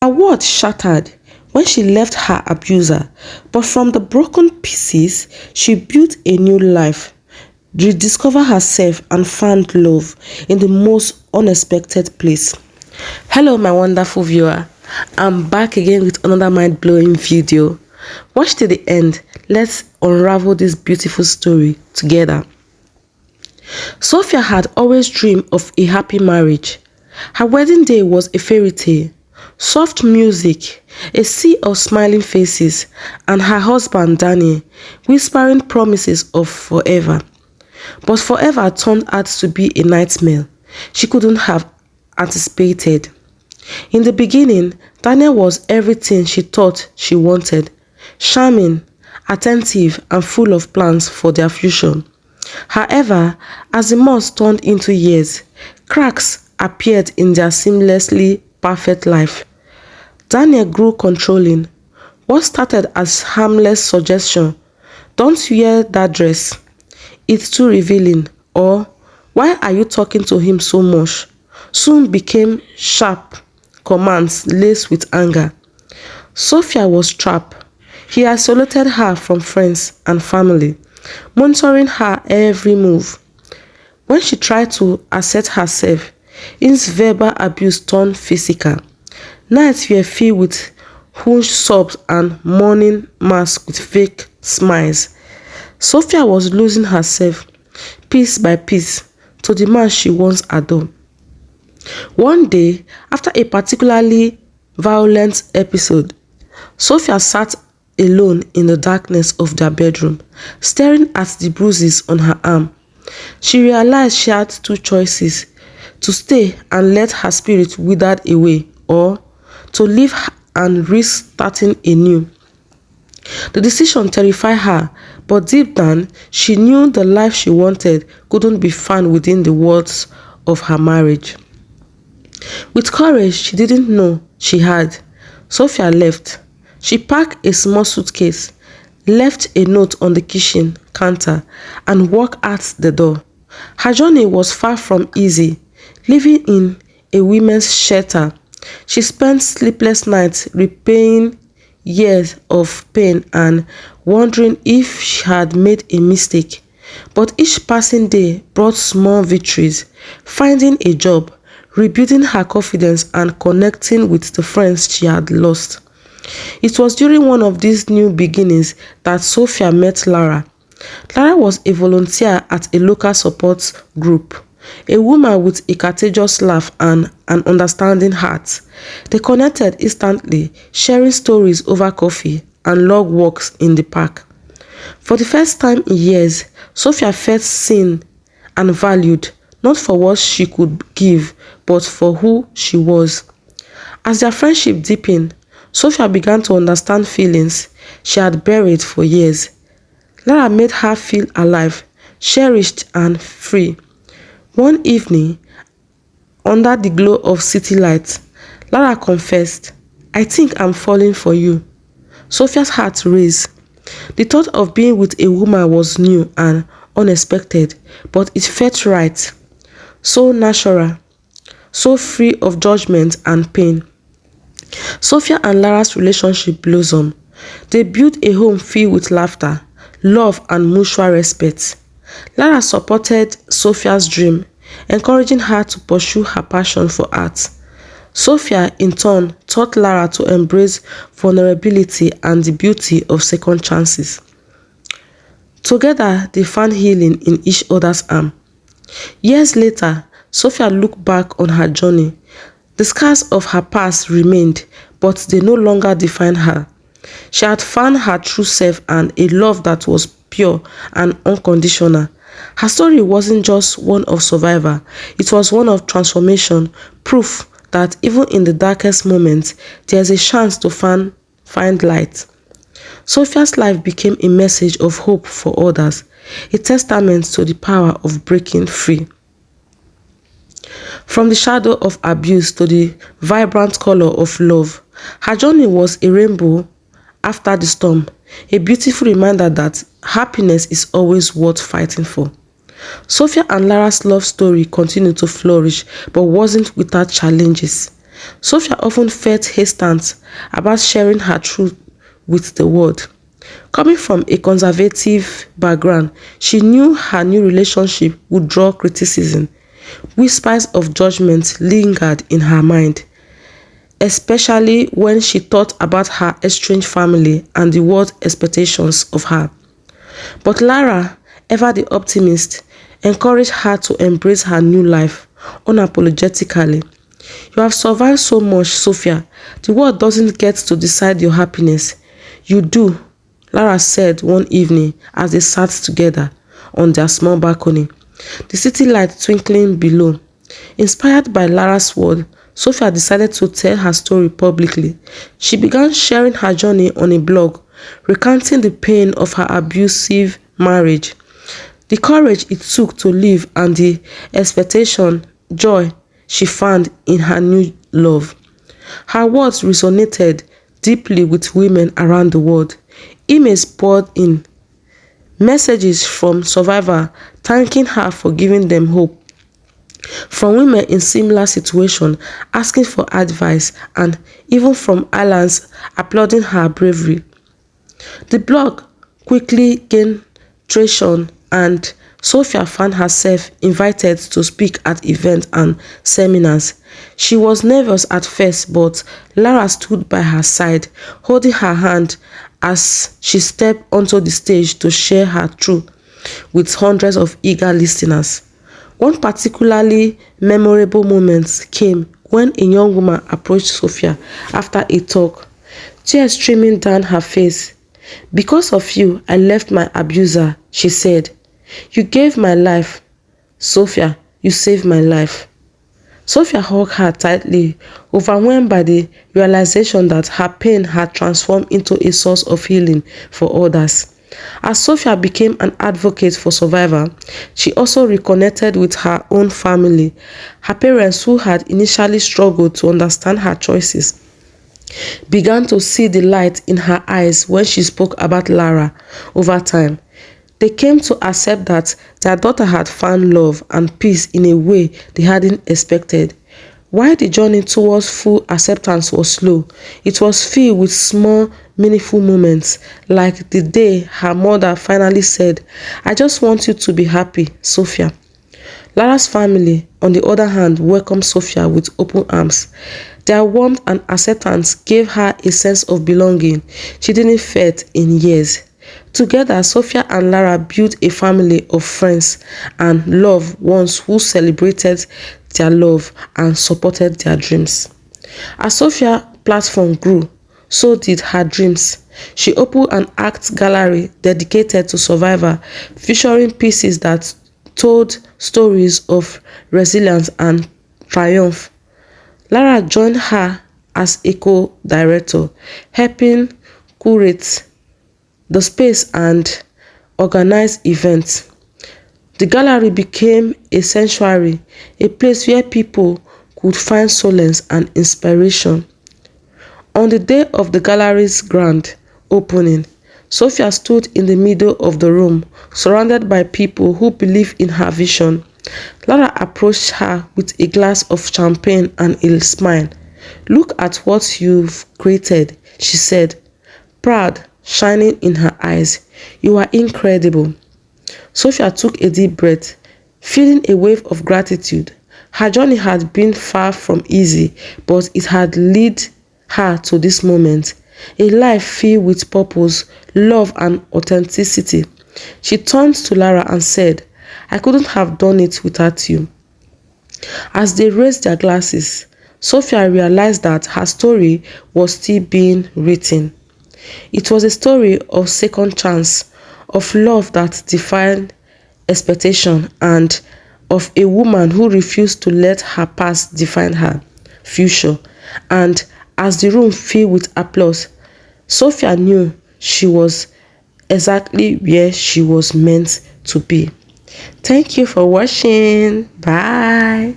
Her world shattered when she left her abuser, but from the broken pieces, she built a new life, rediscovered herself, and found love in the most unexpected place. Hello, my wonderful viewer. I'm back again with another mind-blowing video. Watch till the end. Let's unravel this beautiful story together. Sophia had always dreamed of a happy marriage. Her wedding day was a fairy tale. Soft music, a sea of smiling faces, and her husband Daniel whispering promises of forever. But forever turned out to be a nightmare she couldn't have anticipated. In the beginning, Daniel was everything she thought she wanted: charming, attentive, and full of plans for their future. However, as the months turned into years, cracks appeared in their seamlessly perfect life. Daniel grew controlling. What started as harmless suggestion, "Don't wear that dress, it's too revealing," or "Why are you talking to him so much?" soon became sharp commands laced with anger. Sophia was trapped. He isolated her from friends and family, monitoring her every move. When she tried to assert herself, his verbal abuse turned physical. Nights were filled with hushed sobs and morning masks with fake smiles. Sophia was losing herself, piece by piece, to the man she once adored. One day, after a particularly violent episode, Sophia sat alone in the darkness of their bedroom, staring at the bruises on her arm. She realized she had two choices: to stay and let her spirit wither away, or to live and risk starting anew. The decision terrified her, but deep down, she knew the life she wanted couldn't be found within the walls of her marriage. With courage she didn't know she had, Sophia left. She packed a small suitcase, left a note on the kitchen counter, and walked out the door. Her journey was far from easy. Living in a women's shelter, she spent sleepless nights repaying years of pain and wondering if she had made a mistake. But each passing day brought small victories: finding a job, rebuilding her confidence, and connecting with the friends she had lost. It was during one of these new beginnings that Sophia met Lara. Lara was a volunteer at a local support group, a woman with a contagious laugh and an understanding heart. They connected instantly, sharing stories over coffee and log walks in the park. For the first time in years, Sophia felt seen and valued, not for what she could give, but for who she was. As their friendship deepened, Sophia began to understand feelings she had buried for years. Lara made her feel alive, cherished, and free. One evening, under the glow of city lights, Lara confessed, "I think I'm falling for you." Sophia's heart raced. The thought of being with a woman was new and unexpected, but it felt right. So natural, so free of judgment and pain. Sophia and Lara's relationship blossomed. They built a home filled with laughter, love, and mutual respect. Lara supported Sophia's dream, encouraging her to pursue her passion for art. Sophia, in turn, taught Lara to embrace vulnerability and the beauty of second chances. Together, they found healing in each other's arms. Years later, Sophia looked back on her journey. The scars of her past remained, but they no longer defined her. She had found her true self and a love that was pure and unconditional. Her story wasn't just one of survival, it was one of transformation, proof that even in the darkest moments, there's a chance to find light. Sophia's life became a message of hope for others, a testament to the power of breaking free. From the shadow of abuse to the vibrant color of love, her journey was a rainbow after the storm, a beautiful reminder that happiness is always worth fighting for. Sophia and Lara's love story continued to flourish, but wasn't without challenges. Sophia often felt hesitant about sharing her truth with the world. Coming from a conservative background, she knew her new relationship would draw criticism. Whispers of judgment lingered in her mind, especially when she thought about her estranged family and the world's expectations of her. But Lara, ever the optimist, encouraged her to embrace her new life unapologetically. You have survived so much, Sophia. The world doesn't get to decide your happiness. You do, Lara said one evening as they sat together on their small balcony, the city light twinkling below. Inspired by Lara's word, Sophia decided to tell her story publicly. She began sharing her journey on a blog, recounting the pain of her abusive marriage, the courage it took to live, and the expectation, joy she found in her new love. Her words resonated deeply with women around the world. Emails poured in, messages from survivors thanking her for giving them hope, from women in similar situations asking for advice, and even from allies applauding her bravery. The blog quickly gained traction, and Sophia found herself invited to speak at events and seminars. She was nervous at first, but Lara stood by her side, holding her hand as she stepped onto the stage to share her truth with hundreds of eager listeners. One particularly memorable moment came when a young woman approached Sophia after a talk, tears streaming down her face. "Because of you, I left my abuser," she said. "You gave my life. Sophia, you saved my life." Sophia hugged her tightly, overwhelmed by the realization that her pain had transformed into a source of healing for others. As Sophia became an advocate for survivors, she also reconnected with her own family. Her parents, who had initially struggled to understand her choices, began to see the light in her eyes when she spoke about Lara. Over time, they came to accept that their daughter had found love and peace in a way they hadn't expected. While the journey towards full acceptance was slow, it was filled with small, meaningful moments, like the day her mother finally said, "I just want you to be happy, Sophia." Lara's family, on the other hand, welcomed Sophia with open arms. Their warmth and acceptance gave her a sense of belonging she didn't feel in years. Together, Sophia and Lara built a family of friends and loved ones who celebrated their love and supported their dreams. As Sophia's platform grew, so did her dreams. She opened an art gallery dedicated to survivors, featuring pieces that told stories of resilience and triumph. Lara joined her as a co-director, helping curate the space and organize events. The gallery became a sanctuary, a place where people could find solace and inspiration. On the day of the gallery's grand opening, Sophia stood in the middle of the room, surrounded by people who believed in her vision. Lara approached her with a glass of champagne and a smile. "Look at what you've created," she said, proud shining in her eyes. "You are incredible." Sophia took a deep breath, feeling a wave of gratitude. Her journey had been far from easy, but it had led her to this moment, a life filled with purpose, love, and authenticity. She turned to Lara and said, "I couldn't have done it without you." As they raised their glasses, Sophia realized that her story was still being written. It was a story of second chance, of love that defied expectation, and of a woman who refused to let her past define her future. And as the room filled with applause, Sophia knew she was exactly where she was meant to be. Thank you for watching. Bye.